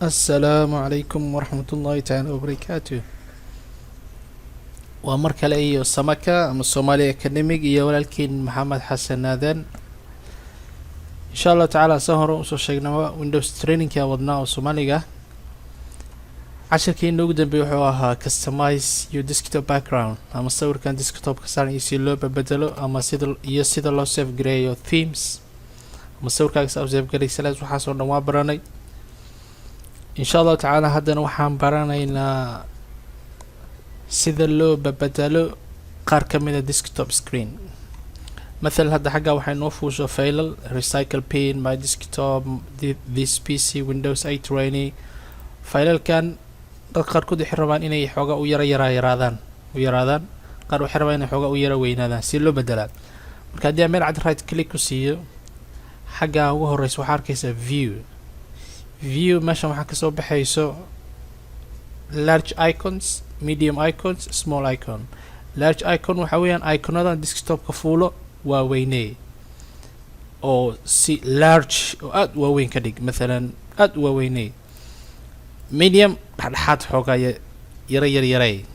السلام عليكم ورحمة الله تعالى وبركاته. ومركل أيو سمكة أما الصومالي أكاديميك إيو ولكن محمد حسن نادن إن شاء الله تعالى سهر وصو شيقنا ويندوز تريننج يا ودنا وصوماليغا عشر كين نوغدن بيوحوها كستمايز يو ديسكتوب باكراوند أما الصور كان ديسكتوب كسان يسي لو ببدلو أما سيدا لو سيف جراي يو ثيمز أما الصور كان سيف جراي سلاز وحاسو نوا براني إن شاء الله تعالى هدنا وحان برانينا sida loo badalo qaar ka mid ah desktop screen. مثلا هذا حاجة waxay noo fuusho failal recycle pin my desktop this PC Windows 8 rainy failalkan dad qaarkood waxay rabaan inay xoogaa u yaraadaan qaar waxay rabaan inay xoogaa u yara weynaadaan si loo bedelaa. marka haddii aan meel cad right click ku siiyo xagga ugu horeysa waxaa arkaysaa view meeshan waxaa kasoo baxayso large icons medium icons small icon. large icon waxa weeyaan iconadan desktopka fuulo waa weynee oo si large oo aad u waaweyn ka dhig mathalan aad u waaweynee. medium dhexdhexaad xoogaa yaray.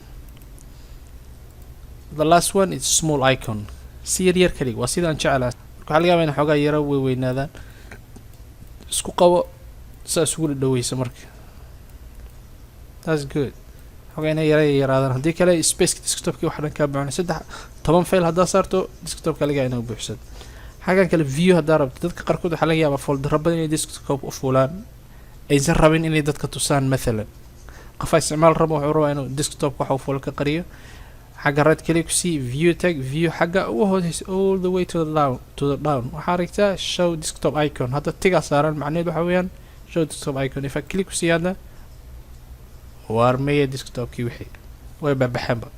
the last one is small icon si yar ka dhig waa sidaan jeclaa. marka waxaa laga yaabaa in xoogaa yara weynaadaan isku qabo saas ugu dhaweysa marka that's good. xogaa inay yaraadaan haddii kale spaceka desktopkii waxa dhan kaa buuxinay 13 file haddaa saarto desktopka laga inuu buuxsado. xagan kale view haddaa rabto dadka qaarkood waxaa laga yaabaa folder badan inay desktop u fuulaan aysan rabin inay dadka tusaan mathalan qof isticmaal rabo wuxuu rabaa inuu desktop waxa uu fuul ka qariyo xagga right click ku sii view tag view xagga ugu hooseysa all the way to the down waxaa aragtaa show desktop icon hadda tiga saaran macnaheedu waxa weeyaan show desktop icon if I click ku sii hadda وارمية ديسكتوبكي وحي ويبحبها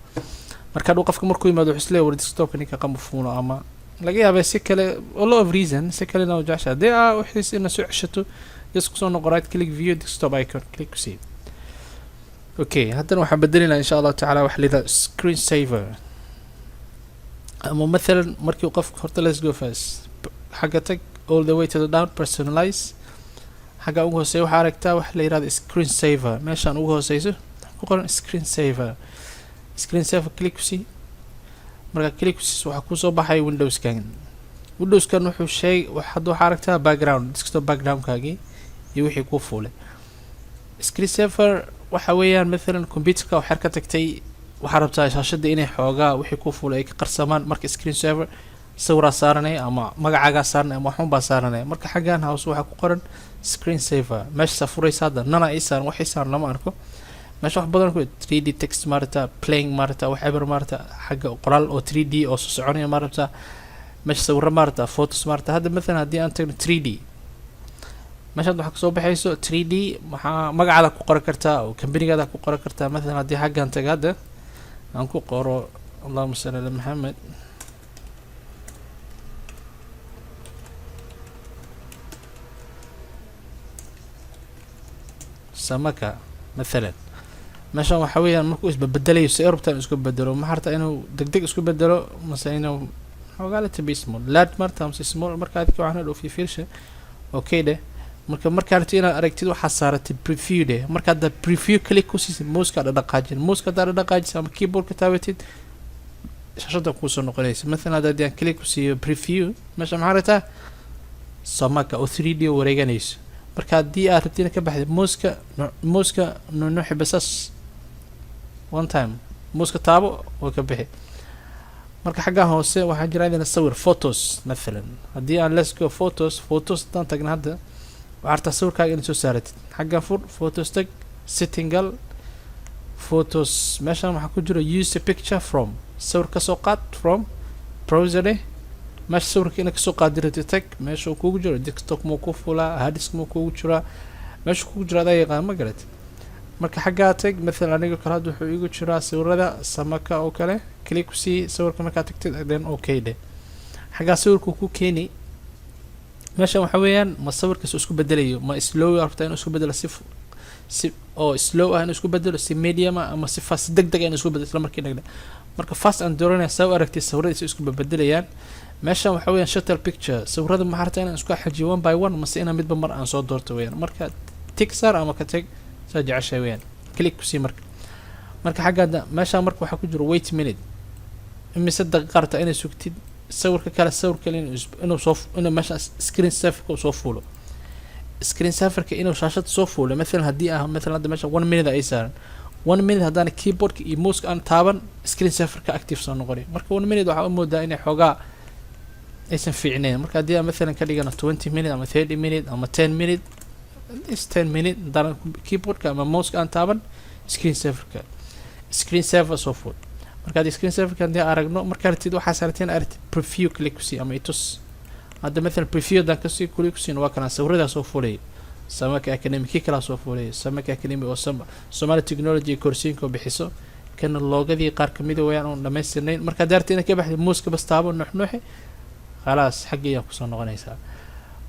marka uu qofka markuu yimaado wuxuu isleeyahay war desktopka ninka qamufuuno ama laga yaabaa si kale a lot of reason si kale inuu jeceshaa dee wixii ina soo ceshato isku soo noqo right click view desktop icon click ku sii. okay haddana waxaan bedelinaa insha Allah taala wax lida screen saver ama mathalan markii qofka horta let's go first xagga tag all the way to the down personalize xagga ugu hooseeya waxaa aragtaa wax la yiraahdo screen saver meeshaan ugu hooseyso ku qoran screen saver click ku sii. marka click ku sii waxa ku soo baxay windowskan wuxuu sheegay waxaa aragtaa background desktop backgroundkaagii iyo wixii ku fuulay. screen saver waxa weeyaan mathalan computerka waxaad ka tagtay waxaad rabtaa shaashada inay xoogaa wixii ku fuulay ay ka qarsamaan marka screen saver sawir saaranay ama magacaaga saaranay ama waxun baa saaranay marka xaggan hoose waxa ku qoran screen saver meesha furaysa hadda nana isaan wax isaan lama arko meesha wax badan ku 3D text marta playing marta whatever marta xagga qoraal oo 3D oo soo soconaya marta meesha sawir marta photos marta hadda مثلا haddii aan tagno 3D meesha waxa ka soo baxayso 3D maxaa magacaada ku qoran kartaa oo company-gaada ku qoran kartaa مثلا haddii xaggan tag hadda aan ku qoro Allahumma salli ala Muhammad samaka مثلا meeshan waxa weeyaan markuu isbedelayo si rabtaan isku bedelo ma harta inuu degdeg isku bedelo مثلا inuu xogaala tabi small large marta ama small marka aad waxaan u fiirsha okay de marka aad inaad aragtid waxa saaratay preview de marka aad preview click ku siisid mouse-ka dhaqaajin ama keyboard ka taabatid shashada ku soo noqonaysa مثلا aad aan click ku siiyo preview meesha ma harta samaka oo 3D wareeganayso marka haddii aad rabtiin ka baxday muuska nuuxi basas one time muuska taabo oo ka bixi. marka xagga hoose waxaa jira idin sawir photos مثلا haddii aan let's go photos tan tagna hadda waxaad taa sawirkaaga inaad soo saaratid xagga fur photos tag setting gal photos meeshan waxaa ku jira use a picture from sawir ka soo qaad from browser meesha sawirka inaad kasoo qaadirtid tag meesha uu kugu jiro desktop muu ku fulaa hard disk muu kugu jiraa meesha kugu jira adaa yaqaan ma garat. marka xaggaa tag مثلا aniga kale hadda wuxuu igu jiraa sawirada samaka oo kale click ku sii sawirka markaa tagtid then okay de xaggaa sawirku ku keeni meeshan waxa weeyaan ma sawirkaas isku bedelayo ma slow rabtaa inuu isku bedelo si oo slow ah inuu isku bedelo si medium ama si fast degdeg inuu isku bedelo isla markii dhagdhag. marka fast and dooranaya soo aragtay sawirada isku bedelayaan meeshan waxa weeyaan shutter picture sawirada ma harta inaan isku xajiyo one by one mase inaan midba mar aan soo doorto weeyaan marka tick saar ama ka tag saa jeceshahay weyaan click kusii marka xagga meesha marka waxaa ku jiro wait minute imise daqiiqa rabtaa inay sugtid sawirka kale inuu meesha screen saverka soo fuulo screen saverka inuu shaashada soo fuulo mathalan haddii mathalan hadda meesha 1 minute ay saaran 1 minute haddana keyboardka iyo mouseka aan taaban screen saverka active soo noqonay marka 1 minute waxaa u moodaa inay xoogaa aysan fiicnayn marka haddii aan mathalan ka dhigano 20 minute ama 30 minute ama 10 minute is 10 minute haddana keyboardka ama mouseka aan taaban screen saver soo fuul marka haddii screen saverka haddii aragno marka aragtid waxaa saarteen aragtid preview click kusii ama itus hadda mathalan preview dan kasii click kusiina waa kana sawiradaa soo fuulay Samaka Academy kii kala soo fuulay Samaka Academy oo Somali Technology koorsiinka bixiso kana loogadii qaar kamid ah wayaan oo dhameystirnayn marka daartii inay ka baxday muuska bas taabo nuxnuxi khalaas xaqiiqa ku soo noqonaysa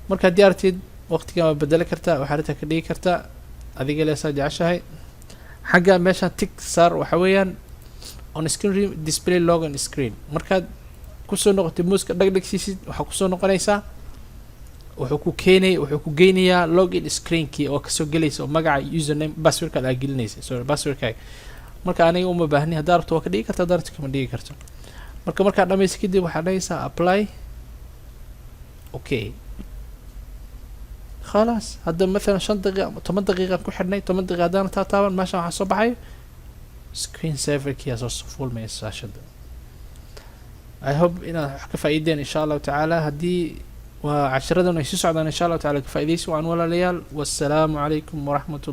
marka diyaartid waqtiga bedel kartaa waxa arinta ka dhigi kartaa adiga leesaa jeceshahay xagga meesha tick saar waxa weeyaan on screen display login screen marka ku soo noqotay muuska dhagdhagsiisid waxa ku soo noqonaysa wuxuu ku geynayaa login screenkii oo kasoo gelaysa oo magaca username passwordka aad gelinaysa passwordka marka aniga uma baahni hadaa rabto waa ka dhigi kartaa hadaa rabto kama dhigi karto marka dhamaysa kadib waxaa dhahaysaa apply okay خلاص هذا مثلا 5 دقيقة 8 دقيقة ku xidhnay 8 دقيقة hadaan taaban meesha waxa soo baxay screen saver kii soo full message I hope inaad wax ka faa'iideen insha Allah ta'ala hadii وعشرة إن شاء الله تعالى كفايديس وعن ولا ليال والسلام عليكم ورحمة الله